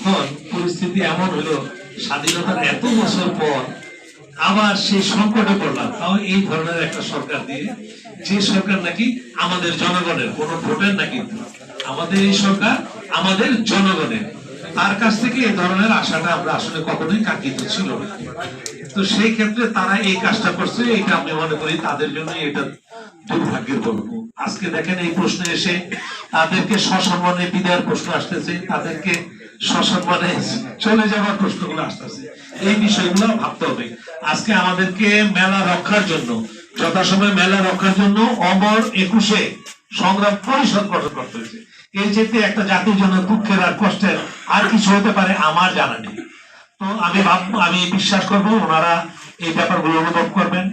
এখন পরিস্থিতি এমন হলো, স্বাধীনতার এত বছর পর আবার সেই সংকটে পড়লাম, তাও এই ধরনের একটা সরকার দিয়ে, যে সরকার নাকি আমাদের জনগণের, কোন ভোটের না, কিন্তু আমাদের এই সরকার আমাদের জনগণের। তার কাছ থেকে এই ধরনের আশাটা আমরা আসলে কখনোই কাঙ্ক্ষিত ছিল না। তো সেই ক্ষেত্রে তারা এই কাজটা করছে, এটা আমি মনে করি তাদের জন্য এটা দুর্ভাগ্যের গল্প। আজকে দেখেন এই প্রশ্নে এসে তাদেরকে সসম্মানে বিদায়ের প্রশ্ন আসতেছে, তাদেরকে সসম্মানে চলে যাওয়ার প্রশ্নগুলো আসতেছে। এই বিষয়গুলো ভাবতে হবে। আজকে আমাদেরকে মেলা রক্ষার জন্য, যথাসময় মেলা রক্ষার জন্য অমর 21-এ সংগ্রাম পরিষদ গঠন করতে হয়েছে। এই যেতে একটা জাতির জন্য দুঃখের আর কষ্টের আর কিছু হতে পারে আমার জানা নেই। তো আমি বিশ্বাস করব ওনারা এই ব্যাপারগুলো অনুভব করবেন।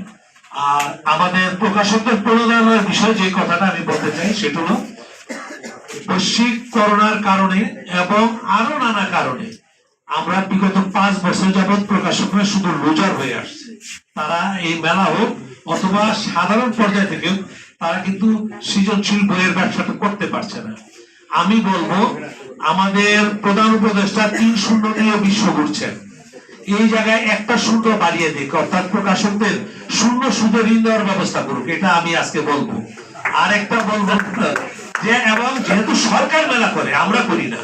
আর আমাদের প্রকাশকদের প্রণোদনার বিষয়ে যে কথাটা আমি বলতে চাই সেটা হলো, বৈশ্বিক করোনার কারণে এবং আরো নানা কারণে আমরা বিগত 5 বছর যাবৎ প্রকাশকরা শুধু লুজার হয়ে আসছে। তারা এই মেলা হোক অথবা সাধারণ পর্যায় থেকে তারা কিন্তু সৃজনশীল বইয়ের ব্যবসাটা করতে পারছে না। আমি বলবো আমাদের প্রধান উপদেষ্টা 3-0 নিয়ে বিশ্ব ঘুরছেন, এই জায়গায় একটা শূন্য বাড়িয়ে দিক, অর্থাৎ প্রকাশকদের শূন্য সুদে ঋণ দেওয়ার ব্যবস্থা করুক। এটা আমি আজকে বলবো। আর একটা বলবো যে, এবং যেহেতু সরকার মেলা করে, আমরা করি না,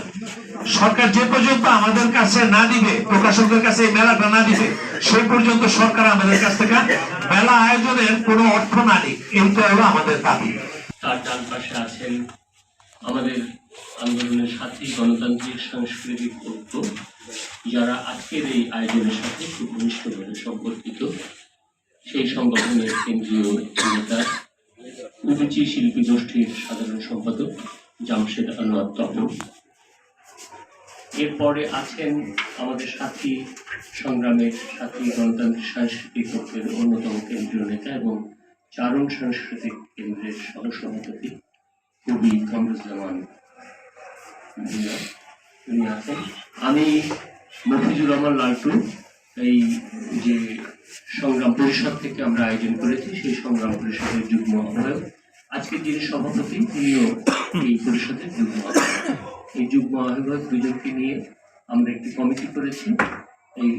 সরকার যে পর্যন্ত আমাদের কাছে না দিবে, প্রকাশকদের কাছে এই মেলাটা না দিবে, সেই পর্যন্ত সরকার আমাদের কাছ থেকে মেলা আয়োজনের কোনো অর্থ না নিক, এইটা হলো আমাদের দাবি। তার ডান পাশে আছেন আমাদের আন্দোলনের সাথী গণতান্ত্রিক সাংস্কৃতিক ঐক্য, যারা আজকের এই আয়োজনের সাথে খুব ঘনিষ্ঠভাবে সম্পর্কিত। সেই সংগঠনের কেন্দ্রীয় নেতা, উদুচি শিল্পী গোষ্ঠীর সাধারণ সম্পাদক জামশেদ আনোয়ার তপন। এরপরে আছেন আমাদের সাথী সংগ্রামের সাথী গণতান্ত্রিক সাংস্কৃতিক ঐক্যের অন্যতম কেন্দ্রীয় নেতা এবং চারণ সাংস্কৃতিক কেন্দ্রের সহসভাপতি কবি কামরুজ্জামান ভূঁইয়া, উনি আছেন। আমি মফিজুর রহমান লালটু, এই যে সংগ্রাম পরিষদ থেকে আমরা আয়োজন করেছি সেই সংগ্রাম পরিষদের যুগ্ম আহ্বায়ক। আজকে যিনি সভাপতি তিনিও এই পরিষদের যুগ্ম আহ্বায়ক। এই যুগ্ম আহ্বায়ক দুজনকে নিয়ে আমরা একটি কমিটি করেছি। এই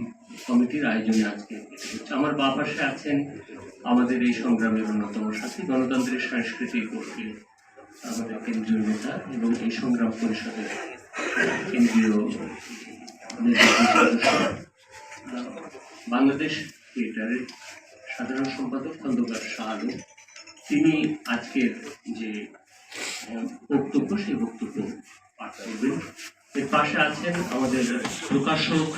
কমিটির আয়োজনে আজকে হচ্ছে। আমার বাঁ পাশে আছেন আমাদের এই সংগ্রামের অন্যতম সাথী গণতান্ত্রিক সাংস্কৃতিক ঐক্যের আমাদের কেন্দ্রীয় নেতা এবং এই সংগ্রাম পরিষদের কেন্দ্রীয় বাংলাদেশ থিয়েটারের সাধারণ সম্পাদক খন্দকার শাহ আলম। তিনি আজকের যে বক্তব্য সেই বক্তব্য পাঠ করবেন। এর পাশে আছেন আমাদের প্রকাশক